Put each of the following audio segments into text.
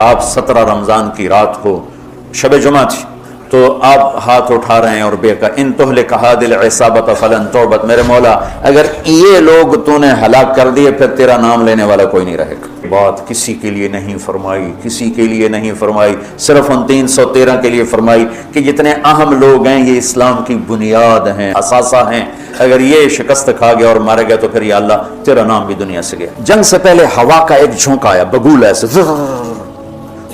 آپ 17 رمضان کی رات کو شب جمعہ تھی تو آپ ہاتھ اٹھا رہے ہیں اور بے کہا ان تہلک هذه العصابۃ فلن تعبد، میرے مولا اگر یہ لوگ تو نے ہلاک کر دیے پھر تیرا نام لینے والا کوئی نہیں رہے گا۔ بات کسی کے لیے نہیں فرمائی، کسی کے لیے نہیں فرمائی، صرف ان 313 کے لیے فرمائی کہ جتنے اہم لوگ ہیں یہ اسلام کی بنیاد ہیں، اساسہ ہیں، اگر یہ شکست کھا گیا اور مارے گیا تو پھر یا اللہ تیرا نام بھی دنیا سے گیا۔ جنگ سے پہلے ہوا کا ایک جھونکا آیا، بگول ایسے،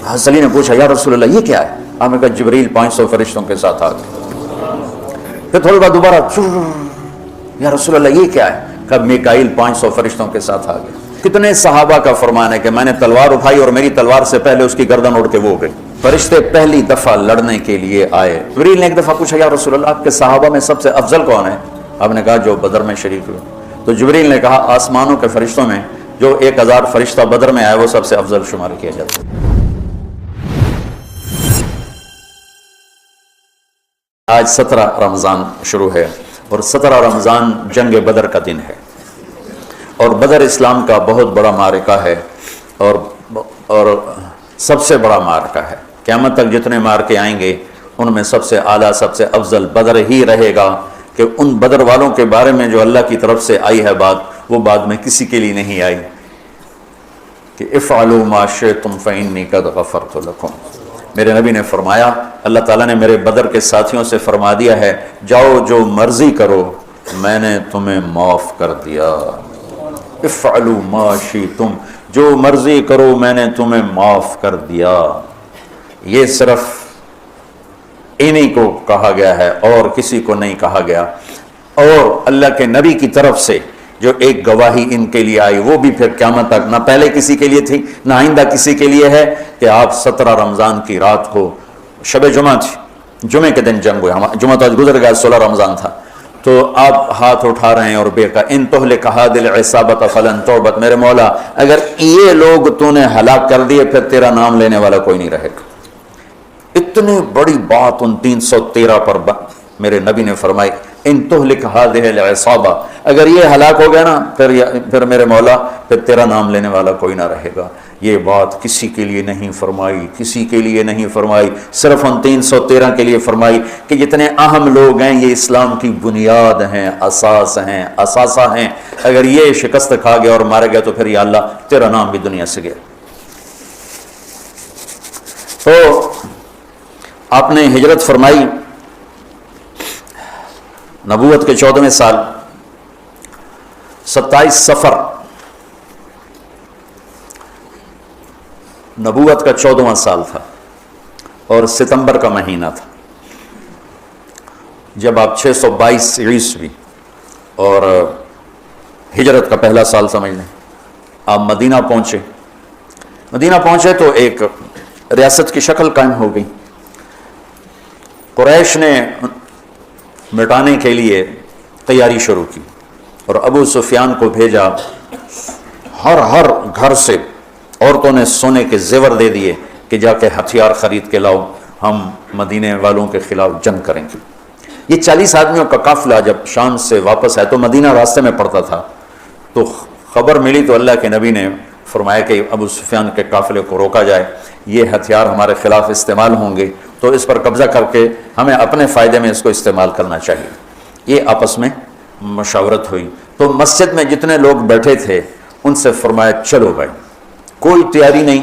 حضرت علی نے پوچھا یا رسول اللہ یہ کیا ہے؟ آپ نے کہا جبریل 500 فرشتوں کے ساتھ آ گئے۔ پھر تھوڑی بعد دوبارہ یا رسول اللہ یہ کیا ہے؟ کہا میکائیل 500 فرشتوں کے ساتھ آ گئے۔ کتنے صحابہ کا فرمان ہے کہ میں نے تلوار اٹھائی اور میری تلوار سے پہلے اس کی گردن اڑ کے وہ گئی۔ فرشتے پہلی دفعہ لڑنے کے لیے آئے۔ جبریل نے ایک دفعہ پوچھا یا رسول اللہ آپ کے صحابہ میں سب سے افضل کون ہے؟ آپ نے کہا جو بدر میں شریک ہوئے۔ تو جبریل نے کہا آسمانوں کے فرشتوں میں جو 1000 فرشتہ بدر میں آئے وہ سب سے افضل شمار کیا جاتا ہے۔ آج 17 رمضان شروع ہے اور 17 رمضان جنگ بدر کا دن ہے، اور بدر اسلام کا بہت بڑا معرکہ ہے اور سب سے بڑا معرکہ ہے۔ قیامت تک جتنے معرکے آئیں گے ان میں سب سے اعلیٰ سب سے افضل بدر ہی رہے گا، کہ ان بدر والوں کے بارے میں جو اللہ کی طرف سے آئی ہے بات وہ بعد میں کسی کے لیے نہیں آئی کہ افعلوا ما شئتم فإنی قد غفرت لکم۔ میرے نبی نے فرمایا، اللہ تعالیٰ نے میرے بدر کے ساتھیوں سے فرما دیا ہے جاؤ جو مرضی کرو میں نے تمہیں معاف کر دیا۔ افعلوا ما شئتم، جو مرضی کرو میں نے تمہیں معاف کر دیا۔ یہ صرف انہی کو کہا گیا ہے اور کسی کو نہیں کہا گیا، اور اللہ کے نبی کی طرف سے جو ایک گواہی ان کے لیے آئی وہ بھی پھر قیامت تک نہ پہلے کسی کے لیے تھی نہ آئندہ کسی کے لیے ہے، کہ آپ 17 رمضان کی رات کو شب جمعہ تھی، جمعے کے دن جنگ ہوئے، جمعہ تو آج گزر گیا، 16 رمضان تھا، تو آپ ہاتھ اٹھا رہے ہیں اور بے کہا ان تہلک هذه العصابۃ فلن تعبد، میرے مولا اگر یہ لوگ تو نے ہلاک کر دیے پھر تیرا نام لینے والا کوئی نہیں رہے گا۔ اتنی بڑی بات ان 313 پر میرے نبی نے فرمائی ان تہلک هذه العصابہ، اگر یہ ہلاک ہو گیا نا پھر میرے مولا پھر تیرا نام لینے والا کوئی نہ رہے گا۔ یہ بات کسی کے لیے نہیں فرمائی، کسی کے لیے نہیں فرمائی، صرف ان 313 کے لیے فرمائی کہ جتنے اہم لوگ ہیں یہ اسلام کی بنیاد ہیں، اساس ہیں، اساسہ ہیں، اگر یہ شکست کھا گیا اور مارے گیا تو پھر یا اللہ تیرا نام بھی دنیا سے گیا۔ تو آپ نے ہجرت فرمائی نبوت کے 14ویں سال 27 صفر، نبوت کا 14واں سال تھا اور ستمبر کا مہینہ تھا، جب آپ 622 عیسوی اور ہجرت کا پہلا سال سمجھ لیں، آپ مدینہ پہنچے۔ مدینہ پہنچے تو ایک ریاست کی شکل قائم ہو گئی۔ قریش نے مٹانے کے لیے تیاری شروع کی اور ابو سفیان کو بھیجا، ہر گھر سے عورتوں نے سونے کے زیور دے دیے کہ جا کے ہتھیار خرید کے لاؤ، ہم مدینے والوں کے خلاف جنگ کریں گے۔ یہ 40 آدمیوں کا قافلہ جب شام سے واپس آئے تو مدینہ راستے میں پڑتا تھا، تو خبر ملی تو اللہ کے نبی نے فرمایا کہ ابو سفیان کے قافلے کو روکا جائے، یہ ہتھیار ہمارے خلاف استعمال ہوں گے تو اس پر قبضہ کر کے ہمیں اپنے فائدے میں اس کو استعمال کرنا چاہیے۔ یہ آپس میں مشاورت ہوئی تو مسجد میں جتنے لوگ بیٹھے تھے ان سے فرمایا چلو بھائی، کوئی تیاری نہیں،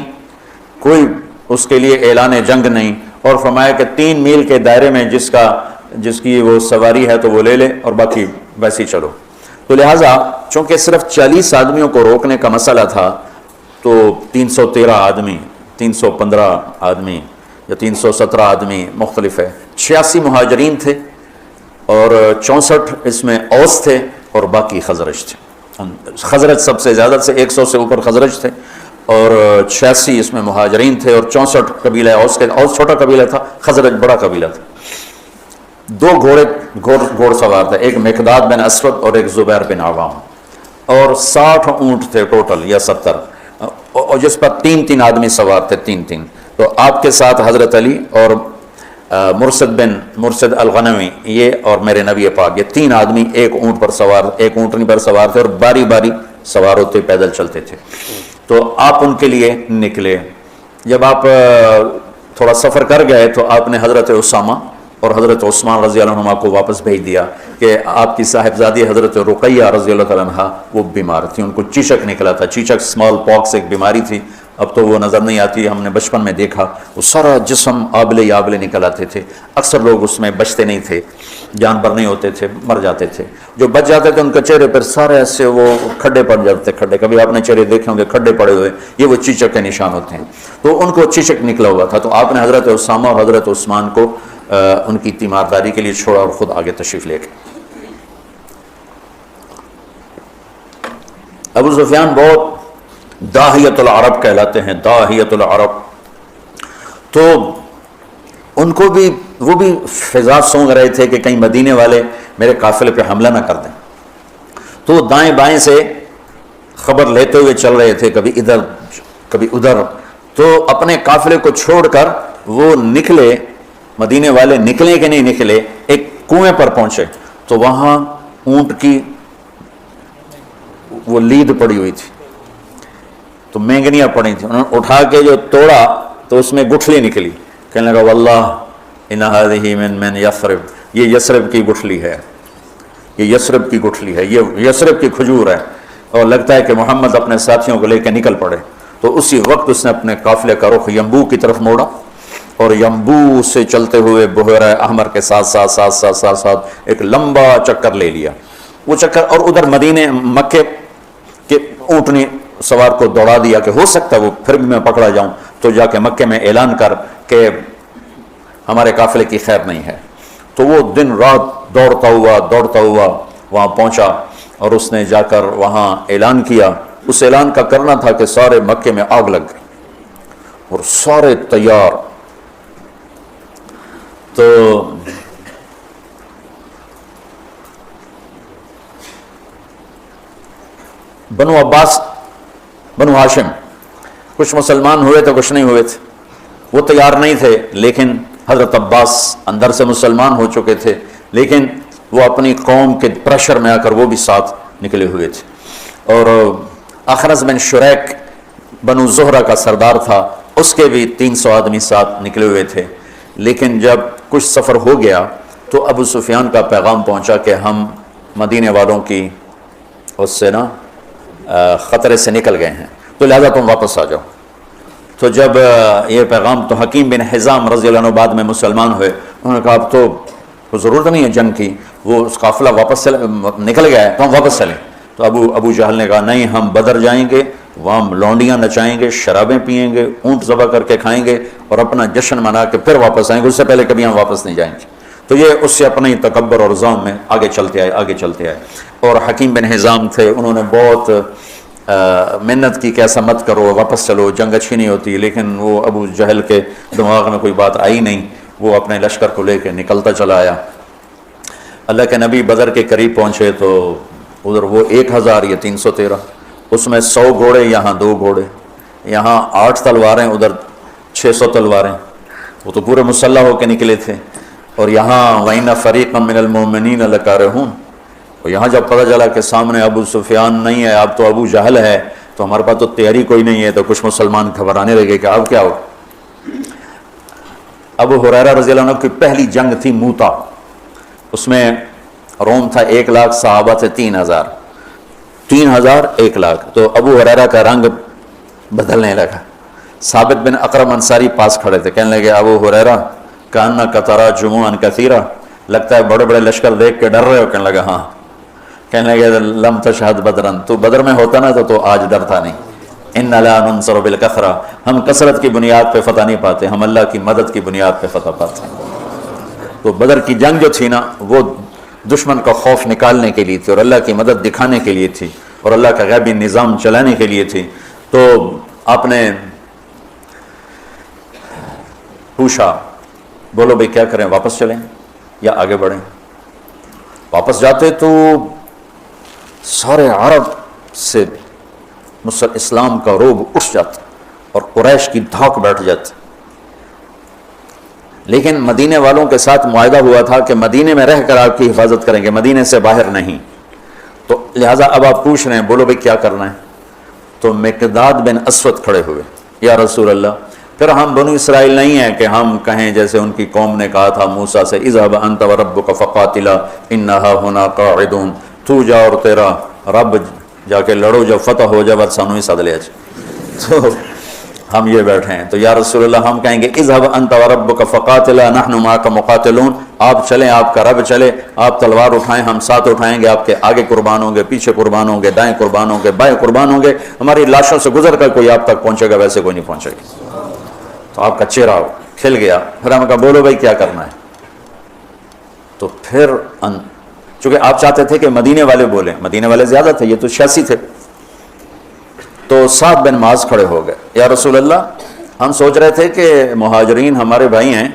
کوئی اس کے لیے اعلان جنگ نہیں، اور فرمایا کہ 3 میل کے دائرے میں جس کی وہ سواری ہے تو وہ لے لے اور باقی ویسے ہی چلو۔ تو لہٰذا چونکہ صرف 40 آدمیوں کو روکنے کا مسئلہ تھا تو 313 آدمی، 315 آدمی یا 317 آدمی مختلف ہے، 86 مہاجرین تھے اور 64 اس میں اوس تھے اور باقی خزرج تھے۔ خزرج سب سے زیادہ سے 100 سے اوپر خزرج تھے اور 86 اس میں مہاجرین تھے اور 64 قبیلہ اوس کے، اوس چھوٹا قبیلہ تھا، خزرج بڑا قبیلہ تھا۔ 2 گھوڑ سوار تھے، ایک مقداد بن اسود اور ایک زبیر بن عوام، اور 60 اونٹ تھے ٹوٹل یا 70، اور جس پر 3 آدمی سوار تھے، 3۔ تو آپ کے ساتھ حضرت علی اور مرسد الغنوی یہ اور میرے نبی پاک، یہ 3 آدمی ایک اونٹ پر سوار، ایک اونٹنی پر سوار تھے اور باری باری سوار ہوتے پیدل چلتے تھے۔ تو آپ ان کے لیے نکلے جب آپ تھوڑا سفر کر گئے تو آپ نے حضرت اسامہ اور حضرت عثمان رضی اللہ عنہ کو واپس بھیج دیا کہ آپ کی صاحبزادی حضرت رقیہ رضی اللہ تعالیٰ عنہ وہ بیمار تھی، ان کو چیچک نکلا تھا، چیچک اسمال پاکس ایک بیماری تھی، اب تو وہ نظر نہیں آتی، ہم نے بچپن میں دیکھا وہ سارا جسم آبلے آبلے نکل آتے تھے، اکثر لوگ اس میں بچتے نہیں تھے، جانور نہیں ہوتے تھے، مر جاتے تھے، جو بچ جاتے تھے ان کے چہرے پر سارے ایسے وہ کھڈے پڑ جاتے تھے، کھڈے، کبھی آپ نے چہرے دیکھے ہوں گے کھڈے پڑے ہوئے، یہ وہ چیچک کے نشان ہوتے ہیں، تو ان کو چیچک نکلا ہوا تھا، تو آپ نے حضرت اسامہ اور حضرت عثمان کو ان کی تیمارداری کے لیے چھوڑا اور خود آگے تشریف لے گئے۔ ابو سفیان بہت داہیت العرب کہلاتے ہیں، داہیت العرب، تو ان کو بھی وہ بھی فضا سونگ رہے تھے کہ کہیں مدینے والے میرے قافلے پہ حملہ نہ کر دیں، تو دائیں بائیں سے خبر لیتے ہوئے چل رہے تھے، کبھی ادھر کبھی ادھر، تو اپنے قافلے کو چھوڑ کر وہ نکلے، مدینے والے نکلے کہ نہیں نکلے، ایک کنویں پر پہنچے تو وہاں اونٹ کی وہ لید پڑی ہوئی تھی، تو مینگنیاں پڑی تھیں، انہوں نے اٹھا کے جو توڑا تو اس میں گٹھلی نکلی، کہنے لگا واللہ ان هذه من یثرب، یہ یثرب کی گٹھلی ہے، یہ یثرب کی گٹھلی ہے، یہ یثرب کی کھجور ہے، اور لگتا ہے کہ محمد اپنے ساتھیوں کو لے کے نکل پڑے، تو اسی وقت اس نے اپنے قافلے کا رخ ینبوع کی طرف موڑا، اور ینبوع سے چلتے ہوئے بحیرہ احمر کے ساتھ ساتھ ایک لمبا چکر لے لیا، وہ چکر، اور ادھر مدینے مکے کے اونٹنی سوار کو دوڑا دیا کہ ہو سکتا ہے وہ پھر بھی میں پکڑا جاؤں، تو جا کے مکے میں اعلان کر کہ ہمارے قافلے کی خیر نہیں ہے، تو وہ دن رات دوڑتا ہوا وہاں پہنچا، اور اس نے جا کر وہاں اعلان کیا، اس اعلان کا کرنا تھا کہ سارے مکے میں آگ لگ گئی اور سارے تیار، تو بنو عباس بنو ہاشم کچھ مسلمان ہوئے تھے کچھ نہیں ہوئے تھے، وہ تیار نہیں تھے، لیکن حضرت عباس اندر سے مسلمان ہو چکے تھے، لیکن وہ اپنی قوم کے پریشر میں آ کر وہ بھی ساتھ نکلے ہوئے تھے، اور اخرس بن شریک بنو زہرہ کا سردار تھا، اس کے بھی 300 آدمی ساتھ نکلے ہوئے تھے، لیکن جب کچھ سفر ہو گیا تو ابو سفیان کا پیغام پہنچا کہ ہم مدینے والوں کی اس سے نا خطرے سے نکل گئے ہیں، تو لہذا تم واپس آ جاؤ۔ تو جب یہ پیغام، تو حکیم بن حزام رضی اللہ عنہ بعد میں مسلمان ہوئے، انہوں نے کہا اب تو ضرورت نہیں ہے جنگ کی، وہ اس قافلہ واپس نکل گیا ہے تو ہم واپس چلیں، تو ابو جہل نے کہا نہیں، ہم بدر جائیں گے، وہاں لونڈیاں نچائیں گے، شرابیں پئیں گے، اونٹ ذبح کر کے کھائیں گے اور اپنا جشن منا کے پھر واپس آئیں گے، اس سے پہلے کبھی ہم واپس نہیں جائیں گے۔ تو یہ اس سے اپنے تکبر اور ظلم میں آگے چلتے آئے، اور حکیم بن حزام تھے، انہوں نے بہت محنت کی کہ ایسا مت کرو، واپس چلو، جنگ اچھی نہیں ہوتی، لیکن وہ ابو جہل کے دماغ میں کوئی بات آئی نہیں، وہ اپنے لشکر کو لے کے نکلتا چلا آیا۔ اللہ کے نبی بدر کے قریب پہنچے تو ادھر وہ 1000، یہ 313، اس میں 100 گھوڑے، یہاں 2 گھوڑے، یہاں 8 تلواریں، ادھر 600 تلواریں، وہ تو پورے مسلح ہو کے نکلے تھے، اور یہاں وَإِنَّ فَرِيقًا مِّنَ الْمُؤْمِنِينَ لَكَارِهُونَ، اور یہاں جب پتہ چلا کہ سامنے ابو سفیان نہیں ہے، اب تو ابو جہل ہے، تو ہمارے پاس تو تیاری کوئی نہیں ہے، تو کچھ مسلمان گھبرانے لگے کہ اب کیا ہو۔ ابو ہریرہ رضی اللہ عنہ کی پہلی جنگ تھی موتا، اس میں روم تھا 1 لاکھ، صحابہ تھے 3000، 1 لاکھ، تو ابو ہریرہ کا رنگ بدلنے لگا۔ ثابت بن اقرم انصاری پاس کھڑے تھے، کہنے لگے ابو ہریرہ کأنک تری جموعا کثیرا، لگتا ہے بڑے بڑے لشکر دیکھ کے ڈر رہے ہو، کہنے لگا ہاں، کہنے لگے لم تشہد بدرن، تو بدر میں ہوتا نا تو آج ڈرتا نہیں، ان لا ننصر بالکثرہ، ہم کثرت کی بنیاد پہ فتح نہیں پاتے، ہم اللہ کی مدد کی بنیاد پہ فتح پاتے ہیں۔ تو بدر کی جنگ جو تھی نا، وہ دشمن کا خوف نکالنے کے لیے تھی، اور اللہ کی مدد دکھانے کے لیے تھی، اور اللہ کا غیبی نظام چلانے کے لیے تھی۔ تو آپ نے پوچھا، بولو بھئی کیا کریں، واپس چلیں یا آگے بڑھیں؟ واپس جاتے تو سارے عرب سے اسلام کا روب اٹھ جاتا اور قریش کی دھاک بیٹھ جاتی، لیکن مدینے والوں کے ساتھ معاہدہ ہوا تھا کہ مدینے میں رہ کر آپ کی حفاظت کریں گے، مدینے سے باہر نہیں، تو لہٰذا اب آپ پوچھ رہے ہیں بولو بھئی کیا کرنا ہے؟ تو مقداد بن اسود کھڑے ہوئے، یا رسول اللہ پھر ہم بنو اسرائیل نہیں ہیں کہ ہم کہیں جیسے ان کی قوم نے کہا تھا موسیٰ سے اذهب انت وربک فقاتلا انہا ہنا قاعدون، تو جا اور تیرا رب جا کے لڑو، جب فتح ہو جائے سانو ہی سد لیا۔ تو ہم یہ بیٹھے ہیں، تو یا رسول اللہ ہم کہیں گے اذهب انت وربک فقاتلا نحن معک مقاتلون، آپ چلیں، آپ کا رب چلے، آپ تلوار اٹھائیں، ہم ساتھ اٹھائیں گے، آپ کے آگے قربان ہوں گے، پیچھے قربان ہوں گے، دائیں قربان ہوں گے، بائیں قربان ہوں گے، ہماری لاشوں سے گزر کر کوئی آپ تک پہنچے گا، ویسے کوئی نہیں پہنچے گا۔ تو آپ کا چہرہ کھل گیا، پھر ہم کہا بولو بھائی کیا کرنا ہے؟ تو پھر چونکہ آپ چاہتے تھے کہ مدینے والے بولیں، مدینے والے زیادہ تھے، یہ تو 86 تھے، تو سعد بن معاذ کھڑے ہو گئے، یا رسول اللہ ہم سوچ رہے تھے کہ مہاجرین ہمارے بھائی ہیں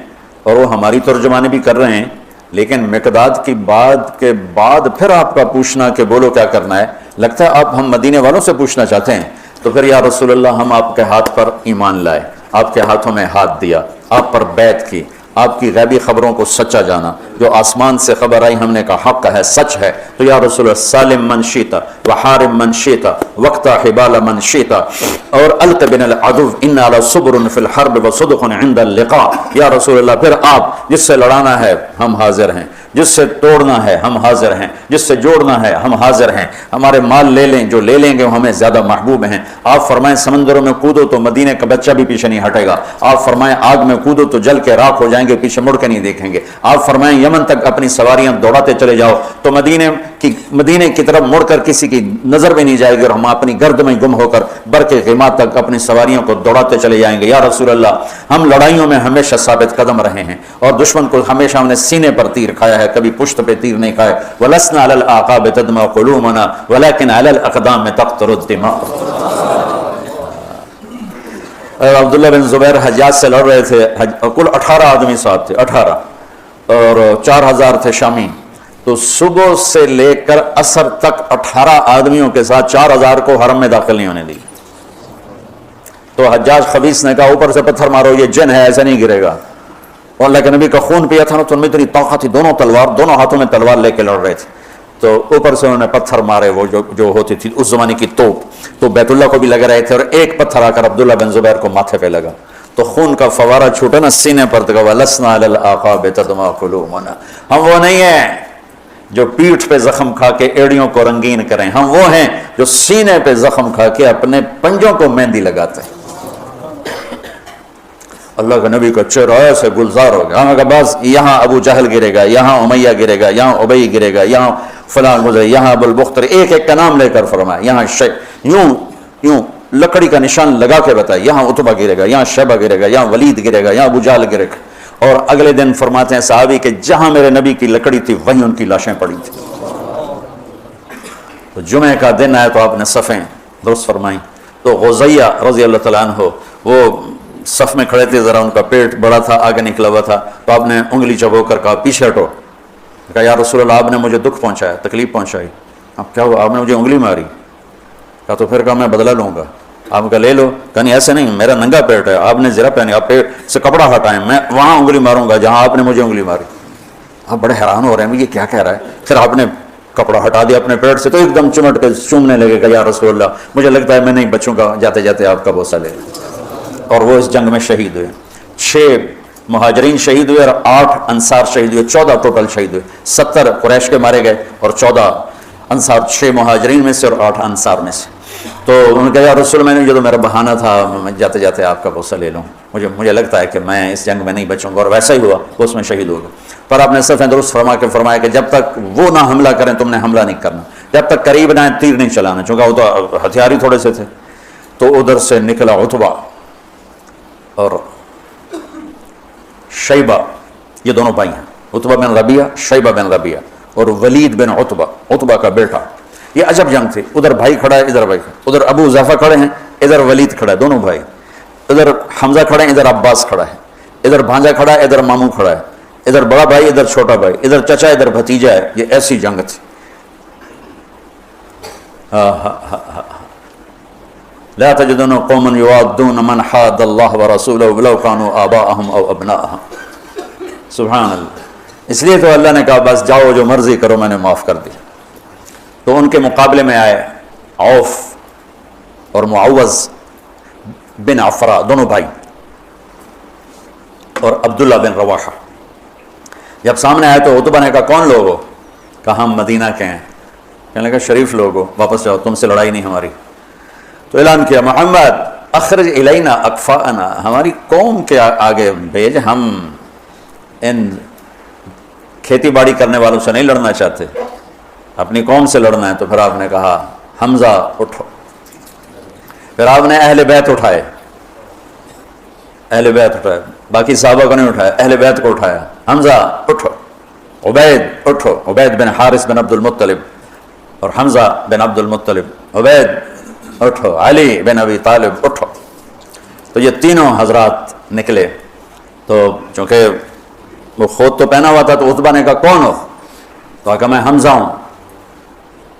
اور وہ ہماری ترجمانی بھی کر رہے ہیں، لیکن مقداد کی بات کے بعد پھر آپ کا پوچھنا کہ بولو کیا کرنا ہے، لگتا ہے آپ ہم مدینے والوں سے پوچھنا چاہتے ہیں۔ تو پھر یا رسول اللہ ہم آپ کے ہاتھ پر ایمان لائے، آپ کے ہاتھوں میں ہاتھ دیا، آپ پر بیعت کی، آپ کی غیبی خبروں کو سچا جانا، جو آسمان سے خبر آئی ہم نے کہا حق ہے، سچ ہے، تو یا رسول اللہ سالم من شیتا وحارم من شیتا وقتا حبال من شیتا اور الق بن العدو ان علی صبر فی الحرب وصدق عند اللقاء، یا رسول اللہ پھر آپ جس سے لڑانا ہے ہم حاضر ہیں، جس سے توڑنا ہے ہم حاضر ہیں، جس سے جوڑنا ہے ہم حاضر ہیں، ہمارے مال لے لیں، جو لے لیں گے وہ ہمیں زیادہ محبوب ہیں، آپ فرمائیں سمندروں میں کودو تو مدینے کا بچہ بھی پیچھے نہیں ہٹے گا، آپ فرمائیں آگ میں کودو تو جل کے راکھ ہو جائیں گے، پیچھے مڑ کے نہیں دیکھیں گے، آپ فرمائیں یمن تک اپنی سواریاں دوڑاتے چلے جاؤ تو مدینے کی طرف مڑ کر کسی کی نظر بھی نہیں جائے گی، اور ہم اپنی گرد میں گم ہو کر برق غیمہ تک اپنی سواریوں کو دوڑاتے چلے جائیں گے۔ یا رسول اللہ ہم لڑائیوں میں ہمیشہ ثابت قدم رہے ہیں اور دشمن کو ہمیشہ ہم نے سینے پر تیر کھایا ہے، کبھی پشت پہ تیر نہیں کھائے۔ وَلَسْنَا عَلَى الْأَعْقَابِ تَدْمَعُ قُلُوبُنَا وَلَكِنْ عَلَى الْأَقْدَامِ تَقْطُرُ الدِّمَاءُ۔ عبداللہ بن زبیر حجاج سے لڑ رہے تھے، کل 18 آدمی ساتھ تھے، 18 اور 4000 تھے شامی، تو صبح سے لے کر عصر تک 18 آدمیوں کے ساتھ 4000 کو حرم میں داخل نہیں ہونے دی۔ تو حجاج خبیث نے کہا اوپر سے پتھر مارو، یہ جن ہے، ایسا نہیں گرے گا، اور اللہ کے نبی کا خون پیا تھا نا، تو ان میں اتنی طاقت تھی، دونوں ہاتھوں میں تلوار لے کے لڑ رہے تھے، تو اوپر سے انہوں نے پتھر مارے، وہ جو ہوتی تھی اس زمانے کی توپ، تو بیت اللہ کو بھی لگ رہے تھے، اور ایک پتھر آ کر عبداللہ بن زبیر کو ماتھے پہ لگا، تو خون کا فوارہ چھوٹا نا سینے پر، تو وَلَسْنَا عَلَى الْأَعْقَابِ تَدْمَعُ قُلُوبُنَا، ہم وہ نہیں ہیں جو پیٹھ پہ زخم کھا کے ایڑیوں کو رنگین کریں، ہم وہ ہیں جو سینے پہ زخم کھا کے اپنے پنجوں کو مہندی لگاتے ہیں۔ اللہ کے نبی کا چہرہ ایسے گلزار ہو گیا، ہم کہا بس یہاں ابو جہل گرے گا، یہاں امیہ گرے گا، یہاں ابی گرے گا، یہاں فلان گزرے، یہاں ابو البختری، ایک ایک کا نام لے کر فرمایا، یہاں یوں لکڑی کا نشان لگا کے بتایا، یہاں عتبہ گرے گا، یہاں شیبہ گرے گا، یہاں ولید گرے گا، یہاں ابو جہل گرے گا۔ اور اگلے دن فرماتے ہیں صحابی کہ جہاں میرے نبی کی لکڑی تھی وہیں ان کی لاشیں پڑی تھی۔ تو جمعہ کا دن آیا تو آپ نے صفیں درست فرمائیں، تو غزیہ رضی اللہ تعالیٰ عنہ وہ صف میں کھڑے تھے، ذرا ان کا پیٹ بڑا تھا، آگے نکلا ہوا تھا، تو آپ نے انگلی چبو کر کہا پیچھے ہٹو، کہا یا رسول اللہ آپ نے مجھے دکھ پہنچایا، تکلیف پہنچائی، اب کیا ہوا، آپ نے مجھے انگلی ماری، کہا تو پھر کہا میں بدلہ لوں گا، آپ کا لے لو، کہا نہیں ایسے نہیں، میرا ننگا پیٹ ہے، آپ نے زرہ پہنی، آپ پیٹ سے کپڑا ہٹائیں، میں وہاں انگلی ماروں گا جہاں آپ نے مجھے انگلی ماری۔ آپ بڑے حیران ہو رہے ہیں یہ کیا کہہ رہا ہے، پھر آپ نے کپڑا ہٹا دیا اپنے پیٹ سے، تو ایک دم چمٹ کے چومنے لگے گا، یا رسول اللہ مجھے لگتا ہے میں نہیں بچوں گا، جاتے جاتے آپ کا بوسہ لے لیں۔ اور وہ اس جنگ میں شہید ہوئے، 6 مہاجرین شہید ہوئے اور 8 انصار شہید ہوئے، 14 ٹوٹل شہید ہوئے، 70 قریش کے مارے گئے اور 14 انصار، 6 مہاجرین میں سے اور 8 انصار میں سے۔ تو انہوں نے کہا یا رسول میں نے جو تو میرا بہانہ تھا، میں جاتے جاتے آپ کا بوسہ لے لوں، مجھے لگتا ہے کہ میں اس جنگ میں نہیں بچوں گا، اور ویسا ہی ہوا، وہ اس میں شہید ہو گئے۔ پر آپ نے صفیں درست فرمایا کہ جب تک وہ نہ حملہ کریں تم نے حملہ نہیں کرنا، جب تک قریب نہ تیر نہیں چلانا، چونکہ وہ تو ہتھیار ہی تھوڑے سے تھے۔ تو ادھر سے نکلا عتبہ اور شیبہ، یہ دونوں بھائی ہیں، عتبہ بن ربیعہ، شیبہ بن ربیعہ، اور ولید بن عتبہ کا بیٹا۔ یہ عجب جنگ تھی، ادھر بھائی کھڑا ہے، ادھر بھائی کھڑا، ادھر ابو حذیفہ کھڑے ہیں، ادھر ولید کھڑا ہے، دونوں بھائی، ادھر حمزہ کھڑے ہیں، ادھر عباس کھڑا ہے، ادھر بھانجا کھڑا ہے، ادھر ماموں کھڑا ہے، ادھر بڑا بھائی، ادھر چھوٹا بھائی، ادھر چچا، ادھر بھتیجا ہے، یہ ایسی جنگ تھی۔ لا تجدون قوما يوادون من حاد الله ورسوله ولو كانوا آباءهم او ابناءهم۔ سبحان اللہ۔ اس لیے تو اللہ نے کہا بس جاؤ جو مرضی کرو، میں نے معاف کر دیا۔ تو ان کے مقابلے میں آئے عوف اور معوذ بن عفرا، دونوں بھائی، اور عبداللہ بن رواحہ. جب سامنے آئے تو عتبہ نے کہا کون لوگ ہو؟ کہا ہم مدینہ کے ہیں. کہنے لگا شریف لوگ ہو، واپس جاؤ، تم سے لڑائی نہیں ہماری. تو اعلان کیا محمد اخرج الینا اکفاءنا، ہماری قوم کے آگے بھیج، ہم ان کھیتی باڑی کرنے والوں سے نہیں لڑنا چاہتے، اپنی قوم سے لڑنا ہے. تو پھر آپ نے کہا حمزہ اٹھو. پھر آپ نے اہل بیت اٹھائے، اہل بیت اٹھائے، باقی صحابہ کو نہیں اٹھایا، اہل بیت کو اٹھایا. حمزہ اٹھو، عبید اٹھو، عبید بن حارث بن عبد المطلب اور حمزہ بن عبد المطلب، عبید اٹھو، علی بن ابی طالب اٹھو. تو یہ تینوں حضرات نکلے. تو چونکہ وہ خود تو پہنا ہوا تھا تو عتبہ نے کہا کون ہو؟ تو کہا میں حمزہ ہوں،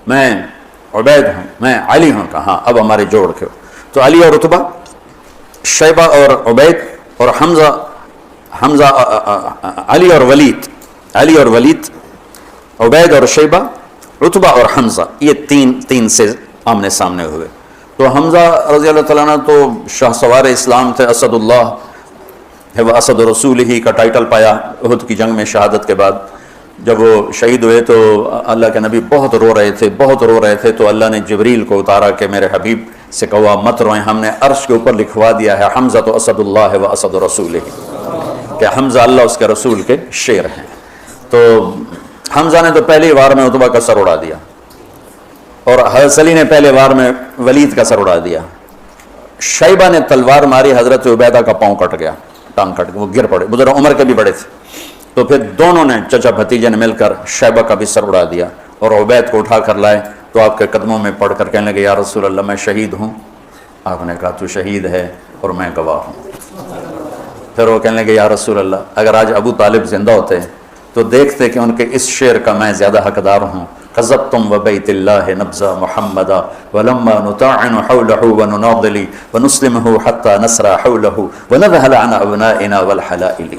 میں عبید ہوں، میں علی ہوں. کہا اب ہمارے جوڑ کے. تو علی اور عتبہ، شیبہ اور عبید اور حمزہ علی اور ولید، عبید اور شیبہ، عتبہ اور حمزہ، یہ تین سے آمنے سامنے ہوئے. تو حمزہ رضی اللہ تعالیٰ عنہ تو شاہ سوار اسلام تھے، اسد اللہ ہے وہ اسد رسول ہی کا ٹائٹل پایا احد کی جنگ میں شہادت کے بعد. جب وہ شہید ہوئے تو اللہ کے نبی بہت رو رہے تھے. تو اللہ نے جبریل کو اتارا کہ میرے حبیب سے کہا مت روئیں، ہم نے عرش کے اوپر لکھوا دیا ہے حمزہ تو اسد اللہ و اسد رسول ہی، کہ حمزہ اللہ اس کے رسول کے شیر ہیں. تو حمزہ نے تو پہلی وار میں عتبہ کا سر اڑا دیا، اور حضرت علی نے پہلے وار میں ولید کا سر اڑا دیا. شیبہ نے تلوار ماری، حضرت عبیدہ کا پاؤں کٹ گیا، ٹانگ کٹ گیا، وہ گر پڑے. بزرگ عمر کے بھی بڑے تھے. تو پھر دونوں نے چچا بھتیجے نے مل کر شیبہ کا بھی سر اڑا دیا اور عبید کو اٹھا کر لائے. تو آپ کے قدموں میں پڑھ کر کہنے لگے یا رسول اللہ میں شہید ہوں. آپ نے کہا تو شہید ہے اور میں گواہ ہوں. پھر وہ کہنے لگے یا رسول اللہ اگر آج ابو طالب زندہ ہوتے تو دیکھتے کہ ان کے اس شعر کا میں زیادہ حقدار ہوں. قذبتم وبیت اللہ نبذا محمدا ولما نطاعن حولہ ونناضلی ونسلمہ حتی نسرا حولہ ونذہل عن ابنائنا والحلائل.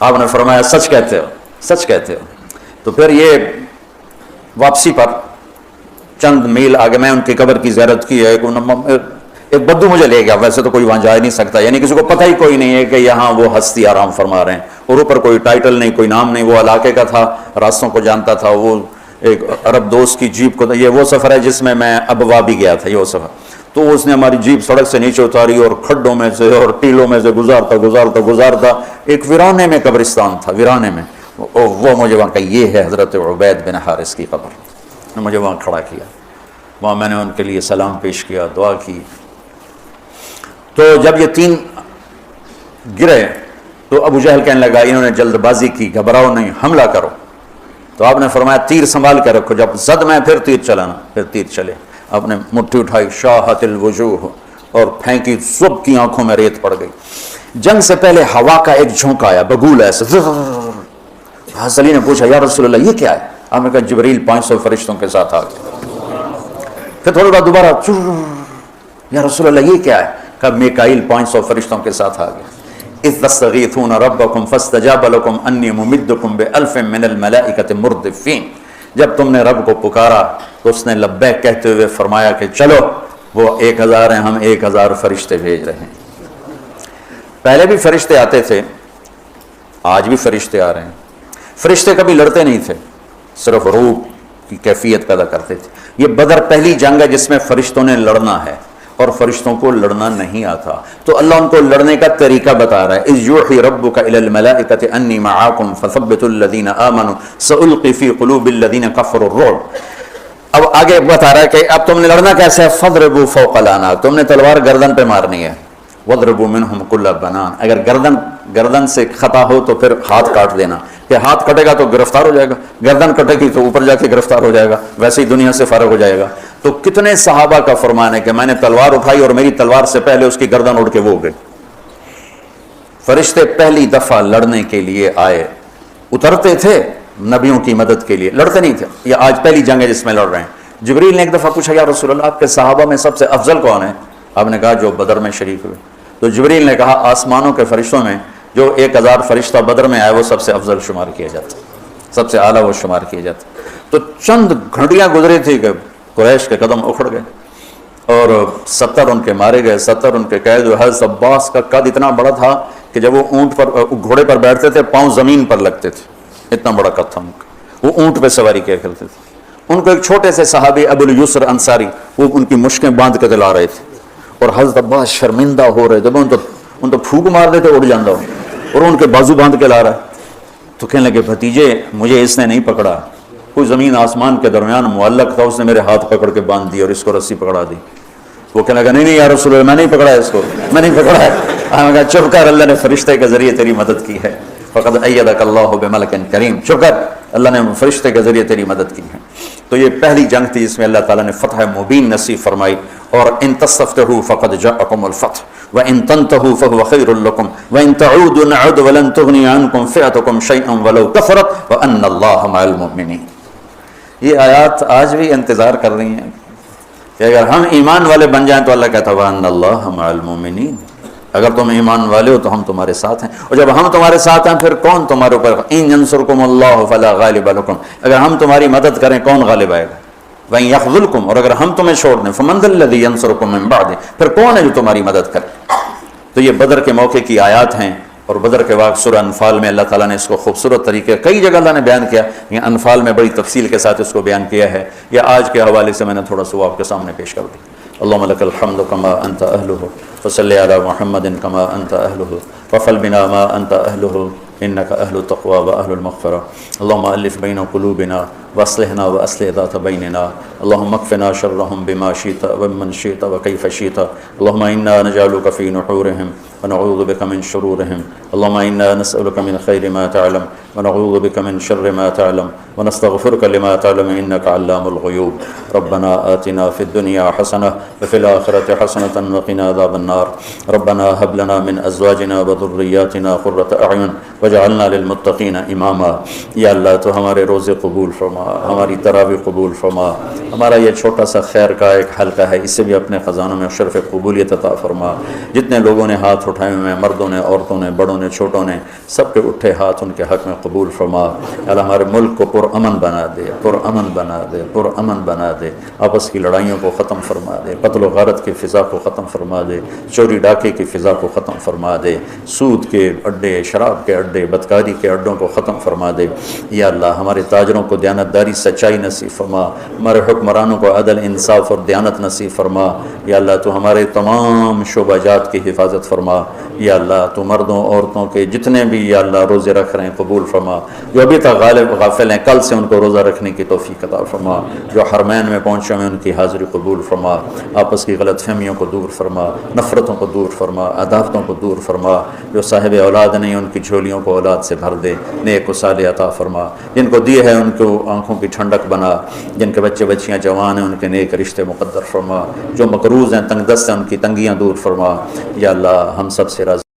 آپ نے فرمایا سچ کہتے ہو، سچ کہتے ہو. تو پھر یہ واپسی پر چند میل آگے میں ان کی قبر کی زیارت کی ہے. ایک بدو مجھے لے گیا، ویسے تو کوئی وہاں جا نہیں سکتا، یعنی کسی کو پتہ ہی کوئی نہیں ہے کہ یہاں وہ ہستی آرام فرما رہے ہیں، اور اوپر کوئی ٹائٹل نہیں، کوئی نام نہیں. وہ علاقے کا تھا، راستوں کو جانتا تھا. وہ ایک عرب دوست کی جیپ کو، یہ وہ سفر ہے جس میں میں ابوا بھی گیا تھا، یہ وہ سفر. تو اس نے ہماری جیپ سڑک سے نیچے اتاری اور کھڈوں میں سے اور ٹیلوں میں سے گزارتا ایک ویرانے میں قبرستان تھا، ویرانے میں. وہ مجھے وہاں کہا یہ ہے حضرت عبید بن حارث کی قبر. مجھے وہاں کھڑا کیا، وہاں میں نے ان کے لیے سلام پیش کیا، دعا کی. تو جب یہ تین گرے تو ابو جہل کہنے لگا انہوں نے جلد بازی کی، گھبراؤ نہیں، حملہ کرو. تو آپ نے فرمایا تیر سنبھال کے رکھو، جب زد میں پھر تیر چلانا. پھر تیر چلے. آپ نے مٹھی اٹھائی، شاہت الوجوہ، اور پھینکی، سب کی آنکھوں میں ریت پڑ گئی. جنگ سے پہلے ہوا کا ایک جھونکا آیا، بگول ایسے. حضرت علی نے پوچھا یا رسول اللہ یہ کیا ہے؟ آپ نے کہا جبریل 500 فرشتوں کے ساتھ آ گئے. پھر تھوڑی بار دوبارہ یا رسول اللہ یہ کیا ہے؟ کہا میکائیل 500 فرشتوں کے ساتھ آ گئے. اذ تستغیثون ربکم فاستجاب لکم انی ممدکم بألف من الملائکۃ مردفین. جب تم نے رب کو پکارا تو اس نے لبیک کہتے ہوئے فرمایا کہ چلو وہ 1000 ہیں، ہم 1000 فرشتے بھیج رہے ہیں. پہلے بھی فرشتے آتے تھے، آج بھی فرشتے آ رہے ہیں. فرشتے کبھی لڑتے نہیں تھے، صرف روح کی کیفیت پیدا کرتے تھے. یہ بدر پہلی جنگ ہے جس میں فرشتوں نے لڑنا ہے، اور فرشتوں کو لڑنا نہیں آتا. تو اللہ ان کو لڑنے کا طریقہ بتا رہا ہے. اذ یوحی ربک الی الملائکۃ انی معاکم فثبتوا الذین آمنوا سألقی فی قلوب الذین کفروا الرعب. اب آگے بتا رہا ہے کہ اب تم نے لڑنا کیسے ہے. فضربوا فوق الاعناق، تم نے تلوار گردن پہ مارنی ہے. وضربوا منہم کل بنان، اگر گردن سے خطا ہو تو پھر ہاتھ کاٹ دینا، کہ ہاتھ کٹے گا تو گرفتار ہو جائے گا، گردن کٹے گی تو اوپر جا کے گرفتار ہو جائے گا، ویسے ہی دنیا سے فارغ ہو جائے گا. تو کتنے صحابہ کا فرمان ہے کہ میں نے تلوار اٹھائی اور میری تلوار سے پہلے اس کی گردن اڑ کے وہ گئے. فرشتے پہلی دفعہ لڑنے کے لیے آئے، اترتے تھے نبیوں کی مدد کے لیے، لڑتے نہیں تھے. یہ آج پہلی جنگ ہے جس میں لڑ رہے ہیں. جبریل نے ایک دفعہ پوچھا یا رسول اللہ آپ کے صحابہ میں سب سے افضل کون ہے؟ آپ نے کہا جو بدر میں شریک ہوئے. تو جبریل نے کہا آسمانوں کے فرشتوں میں جو 1000 فرشتہ بدر میں آئے وہ سب سے افضل شمار کیا جاتا، سب سے اعلیٰ وہ شمار کیا جاتا. تو چند گھنٹیاں گزری تھی کہ قریش کے قدم اکھڑ گئے. اور 70 ان کے مارے گئے، 70 ان کے قید ہوئے۔ حضرت عباس کا قد اتنا بڑا تھا کہ جب وہ اونٹ پر گھوڑے پر بیٹھتے تھے پاؤں زمین پر لگتے تھے، اتنا بڑا قد تھا ان کا، وہ اونٹ پہ سواری کیا کرتے تھے۔ ان کو ایک چھوٹے سے صحابی ابو الیسر انصاری وہ ان کی مشکیں باندھ کے دلا رہے تھے، اور حضرت عباس شرمندہ ہو رہے، جب ان تو پھونک مار دیتے اڑ جاندہ ہو، اور ان کے بازو باندھ کے لا رہا ہے۔ تو کہنے لگے بھتیجے مجھے اس نے نہیں پکڑا، کوئی زمین آسمان کے درمیان معلق تھا، اس نے میرے ہاتھ پکڑ کے باندھ دی اور اس کو رسی پکڑا دی۔ وہ کہنے لگا نہیں یا رسول اللہ میں نہیں پکڑا اس کو، میں نہیں پکڑا ہے۔ ہم کہا چپ کر، اللہ نے فرشتے کے ذریعے تیری مدد کی ہے، فقد ایدک اللہ بملک کریم، چپ کر، اللہ نے فرشتے کے ذریعے تیری مدد کی ہے۔ تو یہ پہلی جنگ تھی جس میں اللہ تعالیٰ نے فتح مبین نصیب فرمائی، اور ان تستفتحوا فقد جاءکم الفتح وان تنتهوا فهو خیر لکم وان تعودوا نعد ولن تغنی عنکم فئتکم شیئا ولو کثرت وان اللہ مع المؤمنین۔ یہ آیات آج بھی انتظار کر رہی ہیں کہ اگر ہم ایمان والے بن جائیں تو اللہ کہتا ہے وان اللہ مع المؤمنین، اگر تم ایمان والے ہو تو ہم تمہارے ساتھ ہیں، اور جب ہم تمہارے ساتھ ہیں پھر کون تمہارے اوپر، ان ینصرکم اللہ فلا غالب لکم، اگر ہم تمہاری مدد کریں کون غالب آئے گا، وَإِن يَخْذُلْكُمْ، اور اگر ہم تمہیں چھوڑ دیں فَمَنْ ذَا الَّذِي يَنصُرُكُم مِّن بَعْدِهِ، پھر کون ہے جو تمہاری مدد کرے۔ تو یہ بدر کے موقع کی آیات ہیں، اور بدر کے واقع سورہ انفال میں اللہ تعالیٰ نے اس کو خوبصورت طریقے کئی جگہ اللہ نے بیان کیا، یہ انفال میں بڑی تفصیل کے ساتھ اس کو بیان کیا ہے، یا آج کے حوالے سے میں نے تھوڑا سا وہ آپ کے سامنے پیش کر دی۔ اللہم لک الحمد کما انت اہلہ وصلی علی محمد کما انت اہلہ وفعل بنا ما انت اہلہ انک اہل التقوی واہل المغفرہ۔ اللہم الف بین قلوبنا واصلحنا واصلح ذات بیننا، اللہم اکفنا شرہم بما شئت ومن شئت وکیف شئت، اللہم انا نجعلک فی نحورہم ونعوذ بک من شرورہم، اللہم انا نسألک من خیر ما تعلم ونعوذ بک من شر ما تعلم ونستغفرک لما تعلم انک علام الغیوب۔ ربنا آتنا فی الدنیا حسنہ وفی الآخرۃ حسنۃ وقنا عذاب النار، ربنا هب لنا من ازواجنا وذریاتنا قرۃ اعین وجعلنا للمتقین اماما۔ یا اللہ تو ہمارے روزے قبول فرما، ہماری تراویح قبول فرما، ہمارا یہ چھوٹا سا خیر کا ایک حلقہ ہے اس سے بھی اپنے خزانوں میں شرف قبولیت عطا فرما۔ جتنے لوگوں نے ہاتھ اٹھائے ہوئے ہیں، مردوں نے، عورتوں نے، بڑوں نے، چھوٹوں نے، سب کے اٹھے ہاتھ ان کے حق میں قبول فرما۔ اللہ ہمارے ملک کو پرامن بنا دے، پرامن بنا دے، پرامن بنا دے، آپس کی لڑائیوں کو ختم فرما دے، قتل و غارت کی فضا کو ختم فرما دے، چوری ڈاکے کی فضا کو ختم فرما دے، سود کے اڈے، شراب کے اڈے، بدکاری کے اڈوں کو ختم فرما دے۔ یا اللہ ہمارے تاجروں کو دیانتداری، سچائی نصیب فرما، ہمارے حکمرانوں کو عدل، انصاف اور دیانت نصیب فرما۔ یا اللہ تو ہمارے تمام شعبہ جات کی حفاظت فرما۔ یا اللہ تو مردوں عورتوں کے جتنے بھی یا اللہ روزے رکھ رہے ہیں قبول فرما، جو ابھی تک غافل ہیں کل سے ان کو روزہ رکھنے کی توفیق عطا فرما، جو حرمین میں پہنچے ہیں ان کی حاضری قبول فرما، آپس کی غلط فہمیوں کو دور فرما، نفرتوں کو دور فرما، عداوتوں کو دور فرما، جو صاحب اولاد نہیں ان کی جھولیوں کو اولاد سے بھر دے، نیک و صالح عطا فرما، جن کو دیے ہیں ان کو آنکھوں کی ٹھنڈک بنا، جن کے بچے بچیاں جوان ہیں ان کے نیک رشتے مقدر فرما، جو مقروض ہیں تنگ دست ہیں ان کی تنگیاں دور فرما۔ یا اللہ ہم سب سے راضی